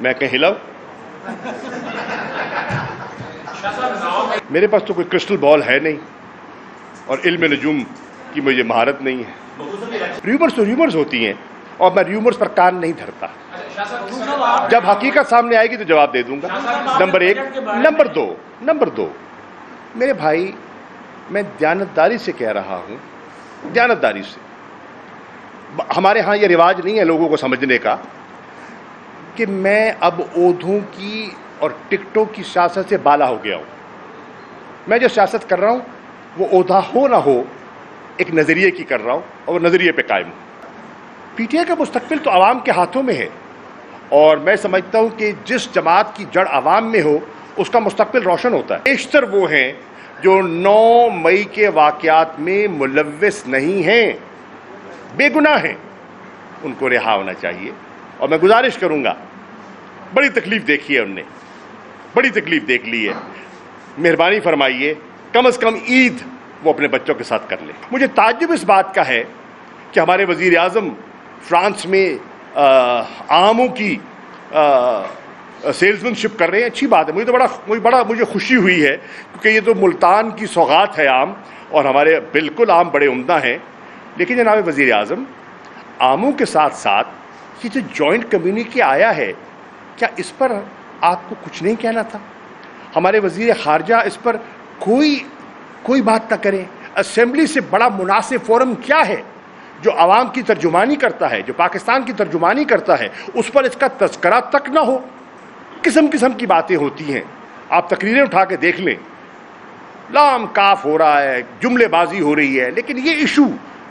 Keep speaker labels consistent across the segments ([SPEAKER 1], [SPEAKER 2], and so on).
[SPEAKER 1] मैं कहीं हिलाऊं? मेरे पास तो कोई क्रिस्टल बॉल है नहीं और इल्म नजूम की मुझे महारत नहीं है। र्यूमर्स तो र्यूमर्स होती हैं और मैं र्यूमर्स पर कान नहीं धरता। जब हकीकत सामने आएगी तो जवाब दे दूंगा। नंबर एक। नंबर दो, मेरे भाई, मैं दयानतदारी से कह रहा हूं, दयानतदारी से। हमारे यहां यह रिवाज नहीं है लोगों को समझने का कि मैं अब ओधों की और टिकटों की सियासत से बाला हो गया हूं। मैं जो सियासत कर रहा हूं वो ओधा हो ना हो एक नजरिए की कर रहा हूं और नजरिए पे कायम हूं। पीटीआई का मुस्तकबिल तो आवाम के हाथों में है और मैं समझता हूं कि जिस जमात की जड़ आवाम में हो उसका मुस्तकबिल रोशन होता है। बेशतर वो हैं जो 9 मई के वाकयात में मुलव्विस नहीं हैं, बेगुनाह हैं, उनको रिहा होना चाहिए। और मैं गुजारिश करूंगा, बड़ी तकलीफ देखी है उनने, बड़ी तकलीफ देख ली है, मेहरबानी फरमाइए कम से कम ईद वो अपने बच्चों के साथ कर ले। मुझे ताज्जुब इस बात का है कि हमारे वजीर आज़म फ्रांस में आमों की सेल्समैनशिप कर रहे हैं। अच्छी बात है, मुझे खुशी हुई है क्योंकि ये तो मुल्तान की सौगात है आम, और हमारे बिल्कुल आम बड़े उम्दा हैं। लेकिन जनाब वजीर आज़म, आमों के साथ साथ ये जो जॉइंट कम्युनिटी आया है, क्या इस पर आपको कुछ नहीं कहना था? हमारे वजीर खारजा इस पर कोई बात ना करें। असेंबली से बड़ा मुनासिब फोरम क्या है जो आवाम की तर्जुमानी करता है, जो पाकिस्तान की तर्जुमानी करता है, उस पर इसका तज़किरा तक ना हो। किस्म किस्म की बातें होती हैं, आप तकरीरें उठा के देख लें, लाम काफ हो रहा है, जुमलेबाजी हो रही है, लेकिन ये इशू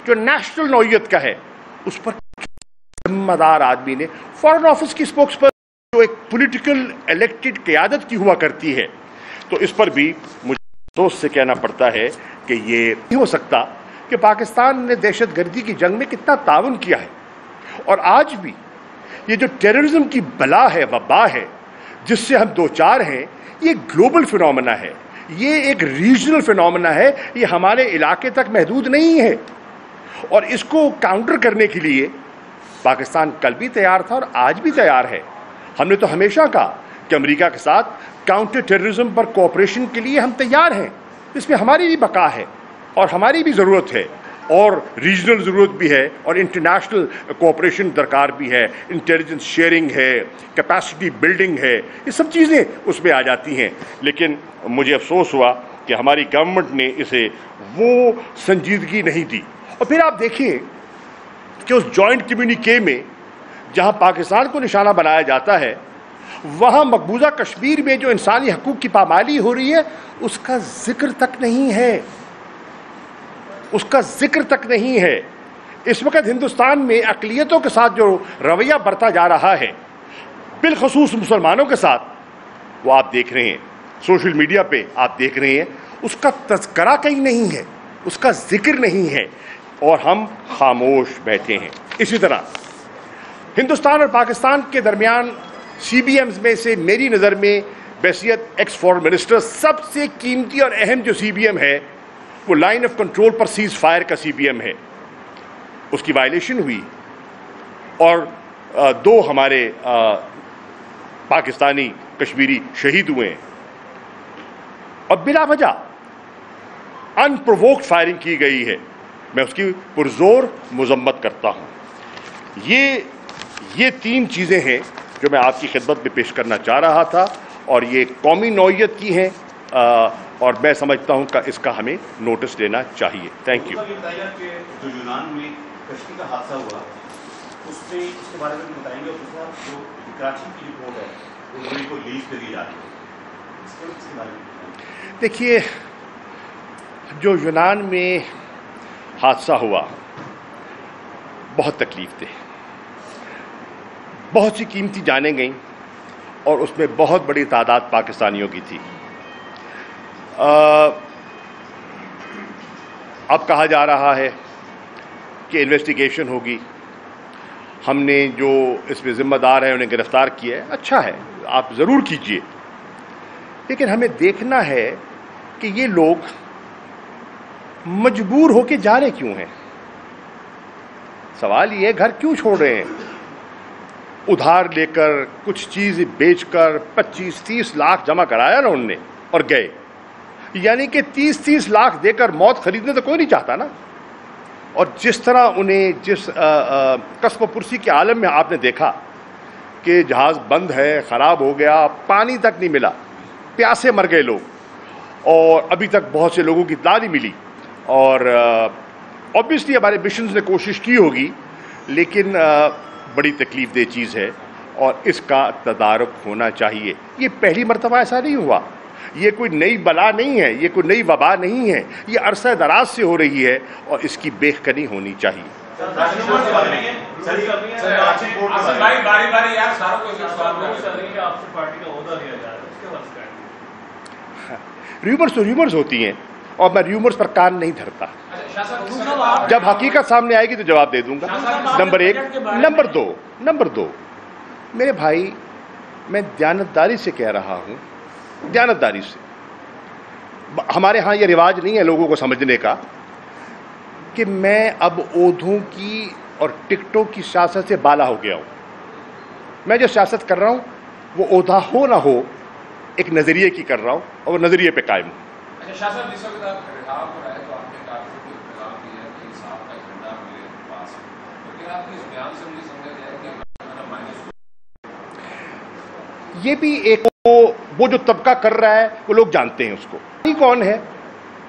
[SPEAKER 1] जो नेशनल नौइयत का है उस पर जिम्मेदार आदमी ने, फॉरेन ऑफिस की स्पोक्स पर जो एक पॉलिटिकल इलेक्टेड क़यादत की हुआ करती है, तो इस पर भी मुझे अफसोस से कहना पड़ता है कि ये नहीं हो सकता कि पाकिस्तान ने दहशतगर्दी की जंग में कितना ताउन किया है, और आज भी ये जो टेररिज्म की बला है, वबा है जिससे हम दो चार हैं, ये ग्लोबल फिनोमेना है, ये एक रीजनल फिनोमेना है, ये हमारे इलाके तक महदूद नहीं है। और इसको काउंटर करने के लिए पाकिस्तान कल भी तैयार था और आज भी तैयार है। हमने तो हमेशा कहा कि अमेरिका के साथ काउंटर टेररिज्म पर कोऑपरेशन के लिए हम तैयार हैं, इसमें हमारी भी बका है और हमारी भी ज़रूरत है, और रीजनल ज़रूरत भी है, और इंटरनेशनल कोऑपरेशन दरकार भी है, इंटेलिजेंस शेयरिंग है, कैपेसिटी बिल्डिंग है, ये सब चीज़ें उसमें आ जाती हैं। लेकिन मुझे अफसोस हुआ कि हमारी गवर्नमेंट ने इसे वो संजीदगी नहीं दी। और फिर आप देखिए कि उस जॉइंट कम्युनिके में जहाँ पाकिस्तान को निशाना बनाया जाता है, वहाँ मकबूजा कश्मीर में जो इंसानी हकूक़ की पामाली हो रही है उसका जिक्र तक नहीं है, उसका जिक्र तक नहीं है। इस वक्त हिंदुस्तान में अक़लियतों के साथ जो रवैया बरता जा रहा है, बिलखसूस मुसलमानों के साथ, वो आप देख रहे हैं, सोशल मीडिया पे आप देख रहे हैं, उसका तज़किरा कहीं नहीं है, उसका जिक्र नहीं है, और हम खामोश बैठे हैं। इसी तरह हिंदुस्तान और पाकिस्तान के दरमियान CBMs में से मेरी नज़र में बैसियत एक्स फॉरेन मिनिस्टर सबसे कीमती और अहम जो CBM है वो लाइन ऑफ कंट्रोल पर सीज फायर का CBM है। उसकी वायलेशन हुई और 2 हमारे पाकिस्तानी कश्मीरी शहीद हुए हैं, और बिला वजह अनप्रोवोक्ड फायरिंग की गई है। मैं उसकी पुरजोर मजम्मत करता हूँ। ये 3 चीज़ें हैं जो मैं आपकी खिदमत में पेश करना चाह रहा था, और ये कौमी नौइयत की हैं, और मैं समझता हूँ कि इसका हमें नोटिस लेना चाहिए। Thank you.
[SPEAKER 2] जो यूनान में कश्ती का हादसा हुआ उससे इसके बारे में बताएंगे, और दूसरा जो कराची की रिपोर्ट है वो लीज करी जा रही है, इसके बारे में।
[SPEAKER 1] देखिए, जो यूनान में हादसा हुआ बहुत तकलीफ दे, बहुत सी कीमती जानें गईं, और उसमें बहुत बड़ी तादाद पाकिस्तानियों की थी। अब कहा जा रहा है कि इन्वेस्टिगेशन होगी, हमने जो इसमें ज़िम्मेदार है उन्हें गिरफ्तार किया है। अच्छा है, आप ज़रूर कीजिए, लेकिन हमें देखना है कि ये लोग मजबूर होके जा रहे क्यों हैं। सवाल ये है, घर क्यों छोड़ रहे हैं। ادھار لے کر کچھ چیز بیچ کر 25-30 لاکھ جمع کرایا نا انہوں نے اور گئے. یعنی کہ 30-30 لاکھ دے کر موت خریدنے تو کوئی نہیں چاہتا نا. اور جس طرح انہیں جس کسب و پرسی کے عالم میں آپ نے دیکھا کہ جہاز بند ہے، خراب ہو گیا، پانی تک نہیں ملا، پیاسے مر گئے لوگ، اور ابھی تک بہت سے لوگوں کی اطلاع نہیں ملی. اور اوبیسلی ہمارے مشنز نے کوشش کی ہوگی، لیکن بڑی تکلیف دہ چیز ہے اور اس کا تدارک ہونا چاہیے. یہ پہلی مرتبہ ایسا نہیں ہوا، یہ کوئی نئی بلا نہیں ہے، یہ کوئی نئی وبا نہیں ہے، یہ عرصہ دراز سے ہو رہی ہے اور اس کی بیخکنی ہونی چاہیے. ریومرز تو ریومرز ہوتی ہیں اور میں ریومرز پر کان نہیں دھرتا. جب حقیقت سامنے آئے گی تو جواب دے دوں گا. نمبر 1. نمبر 2 میرے بھائی، میں دیانتداری سے کہہ رہا ہوں، دیانتداری سے. ہمارے ہاں یہ رواج نہیں ہے لوگوں کو سمجھنے کا کہ میں اب عہدوں کی اور ٹکٹوں کی سیاست سے بالا ہو گیا ہوں. میں جو سیاست کر رہا ہوں وہ عہدہ ہو نہ ہو ایک نظریے کی کر رہا ہوں اور وہ نظریے پہ قائم ہوں. یہ بھی ایک وہ جو طبقہ کر رہا ہے وہ لوگ جانتے ہیں اس کو. یہ کون ہے؟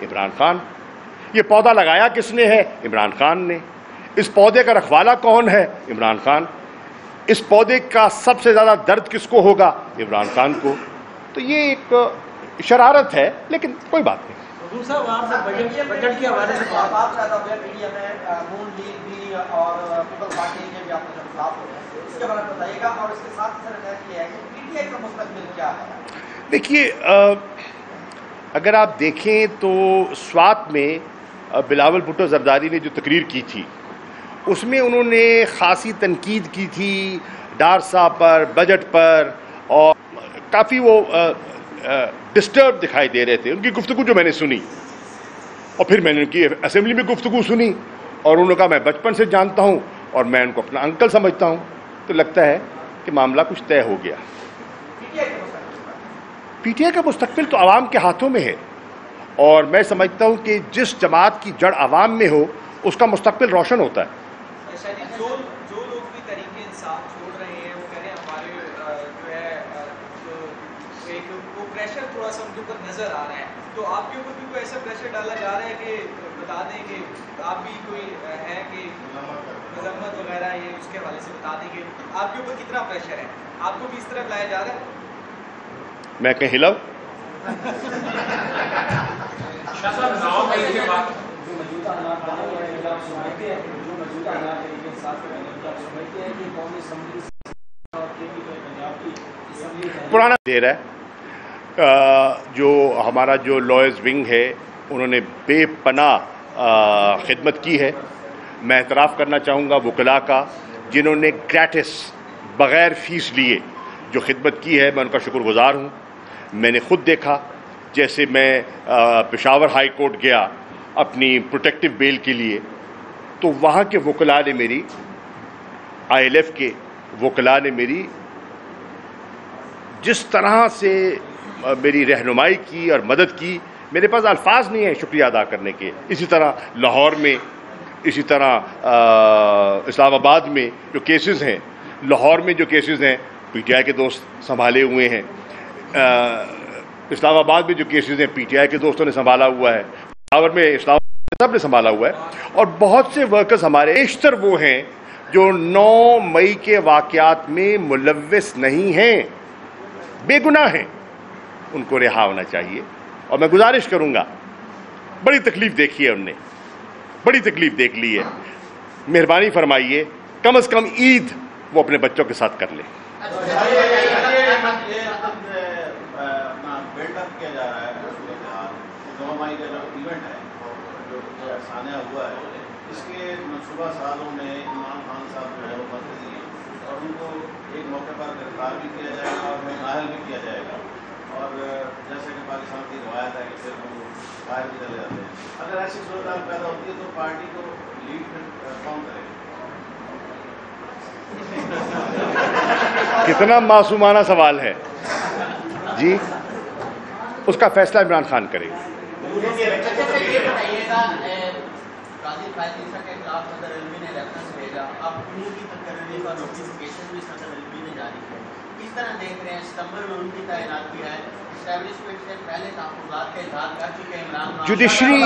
[SPEAKER 1] عمران خان. یہ پودا لگایا کس نے ہے؟ عمران خان نے. اس پودے کا رکھوالا کون ہے؟ عمران خان. اس پودے کا سب سے زیادہ درد کس کو ہوگا؟ عمران خان کو. تو یہ ایک شرارت ہے، لیکن کوئی بات نہیں.
[SPEAKER 3] بجٹ کے حوالے سے بات زیادہ ہوئی میڈیا میں، نون لیگ بھی اور پیپلز پارٹی کے بھی آپ نے خلاف ہو گئے، اس کے بارے میں بتائیے گا. اور اس کے ساتھ سر یہ ہے کہ پی ٹی آئی کا مستقبل کیا ہے؟
[SPEAKER 1] دیکھیے، اگر آپ دیکھیں تو سوات میں بلاول بھٹو زرداری نے جو تقریر کی تھی اس میں انہوں نے خاصی تنقید کی تھی ڈار صاحب پر، بجٹ پر، اور کافی وہ ڈسٹرب دکھائی دے رہے تھے. ان کی گفتگو جو میں نے سنی اور پھر میں نے ان کی اسمبلی میں گفتگو سنی اور انہوں نے کہا میں بچپن سے جانتا ہوں اور میں ان کو اپنا انکل سمجھتا ہوں. تو لگتا ہے کہ معاملہ کچھ طے ہو گیا. پی ٹی آئی کا مستقبل تو عوام کے ہاتھوں میں ہے، اور میں سمجھتا ہوں کہ جس جماعت کی جڑ عوام میں ہو اس کا مستقبل روشن ہوتا ہے.
[SPEAKER 3] جو لوگ بھی تحریک انصاف چھوڑ رہے ہیں وہ کہہ رہے ہیں ہمارے جو ہے ایک وہ پریشر تھوڑا سا ان کے اوپر نظر آ رہا ہے. تو آپ کے اوپر بھی کوئی ایسا پریشر ڈالا جا رہا ہے کہ بتا دیں کہ آپ بھی کوئی ہے کہ مذمت وغیرہ یہ اس کے حوالے سے بتا دیں کہ آپ کے اوپر کتنا پریشر ہے؟ آپ کو بھی اس طرح لایا جا رہا ہے؟
[SPEAKER 1] میں کہیں ہلاؤ؟ پرانا دیر ہے. جو ہمارا جو لائرز ونگ ہے انہوں نے بے پناہ خدمت کی ہے. میں اعتراف کرنا چاہوں گا وکلاء کا جنہوں نے گریٹس بغیر فیس لیے جو خدمت کی ہے. میں ان کا شکر گزار ہوں. میں نے خود دیکھا، جیسے میں پشاور ہائی کورٹ گیا اپنی پروٹیکٹیو بیل کے لیے، تو وہاں کے وکلاء نے میری، آئی ایل ایف کے وکلاء نے میری جس طرح سے میری رہنمائی کی اور مدد کی، میرے پاس الفاظ نہیں ہیں شکریہ ادا کرنے کے. اسی طرح لاہور میں، اسی طرح اسلام آباد میں جو کیسز ہیں، لاہور میں جو کیسز ہیں پی ٹی آئی کے دوست سنبھالے ہوئے ہیں. اسلام آباد میں جو کیسز ہیں پی ٹی آئی کے دوستوں نے سنبھالا ہوا ہے. لاہور میں اسلام سب نے سنبھالا ہوا ہے. اور بہت سے ورکرز ہمارے بیشتر وہ ہیں جو 9 مئی کے واقعات میں ملوث نہیں ہیں، بے گناہ ہیں. ان کو رہا ہونا چاہیے. اور میں گزارش کروں گا، بڑی تکلیف دیکھی ہے انہوں نے، بڑی تکلیف دیکھ لی ہے. مہربانی فرمائیے کم از کم عید وہ اپنے بچوں کے ساتھ کر لیں.
[SPEAKER 2] بلڈ اپ کیا جا رہا ہے صورتحال 9 مئی کا جو ایونٹ ہے جو افسانہ ہوا ہے، اس کے منصوبہ سازوں میں عمران خان صاحب جو ہے وہ مرکزی ہیں اور ان کو ایک موقع پر گرفتار بھی کیا جائے گا اور نااہل بھی کیا جائے گا. اور جیسے کہ پاکستان کی روایت ہے کہ پھر وہ باہر بھی چلے جاتے ہیں. اگر ایسی صورتحال پیدا ہوتی ہے تو پارٹی کو لیڈ کون کرے گا؟
[SPEAKER 1] कितना मासूमाना सवाल है जी, उसका फैसला इमरान खान करेंगे। जुडिशरी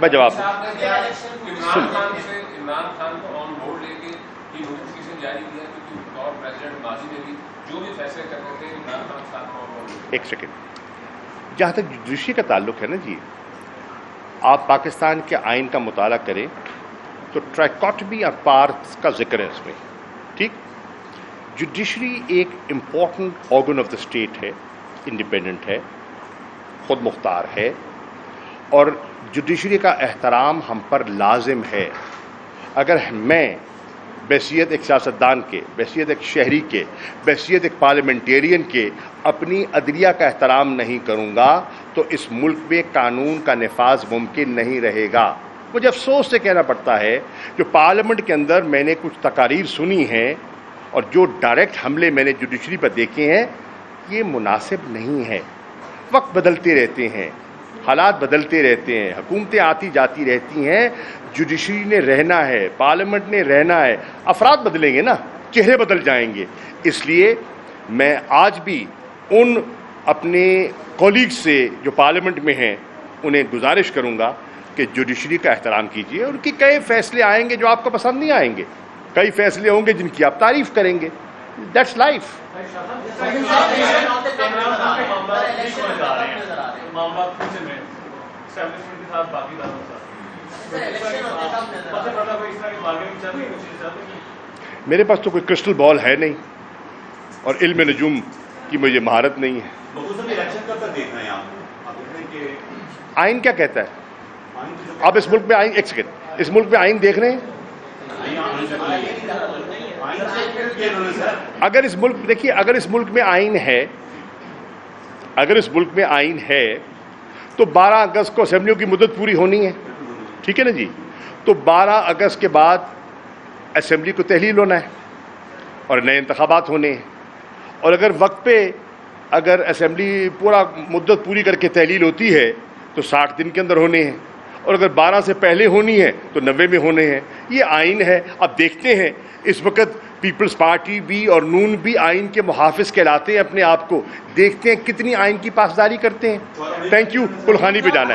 [SPEAKER 1] मैं जवाब
[SPEAKER 4] इमरान खान को ऑन बोर्ड लेके ये नोटिफिकेशन जारी किया, क्योंकि और प्रेसिडेंट माजी में भी जो भी फैसले करते थे इमरान खान साथ में ऑन बोर्ड।
[SPEAKER 1] एक सेकेंड, जहाँ तक जुडिशरी का ताल्लुक है ना जी, आप पाकिस्तान के आइन का मुताला करें तो ट्राइकोटमी और पार्ट्स का जिक्र है इसमें, ठीक। जुडिशरी एक important organ of the state है, इंडिपेंडेंट है, खुद मुख्तार है, और जुडिशरी का एहतराम हम पर लाजिम है। अगर मैं बहसीत एक सियासतदान के, बहसीत एक शहरी के, बहसीत एक पार्लियामेंटेरियन के अपनी अदलिया का एहतराम नहीं करूँगा तो इस मुल्क में कानून का नफाज मुमकिन नहीं रहेगा। मुझे अफसोस से कहना पड़ता है जो पार्लियामेंट के अंदर मैंने कुछ तकारीर सुनी हैं और जो डायरेक्ट हमले मैंने जुडिशरी पर देखे हैं, ये मुनासिब नहीं है। वक्त बदलते रहते हैं, हालात बदलते रहते हैं, हुकूमतें आती जाती रहती हैं, जुडिशरी ने रहना है, पार्लियामेंट ने रहना है। अफराद बदलेंगे ना, चेहरे बदल जाएंगे। इसलिए मैं आज भी उन अपने कॉलीग्स से जो पार्लियामेंट में हैं उन्हें गुजारिश करूंगा कि जुडिशरी का एहतराम कीजिए। उनकी कई फैसले आएंगे जो आपको पसंद नहीं आएंगे, कई फैसले होंगे जिनकी आप तारीफ करेंगे। That's life. मेरे पास तो कोई क्रिस्टल बॉल है नहीं और इल्म नजूम की मुझे महारत नहीं है। आइन क्या कहता है? आप इस मुल्क में आइन, एक सेकेंड, इस मुल्क में आइन देख रहे हैं? अगर इस मुल्क, देखिए, अगर इस मुल्क में आइन है, अगर इस मुल्क में आइन है तो 12 अगस्त को असेंबलियों की मुद्दत पूरी होनी है, ठीक है ना जी। तो 12 अगस्त के बाद असेंबली को तहलील होना है और नए इंतखाबात होने हैं। और अगर वक्त पे अगर असेंबली पूरा मुद्दत पूरी करके तहलील होती है तो 60 दिन के अंदर होने हैं, और अगर 12 से पहले होनी है तो 90 में होने हैं। ये आइन है। अब देखते हैं, इस वक्त पीपल्स पार्टी भी और नून भी आइन के मुहाफिज कहलाते हैं अपने आप को। देखते हैं कितनी आइन की पासदारी करते हैं। Thank you. कुलखानी पे जाना है।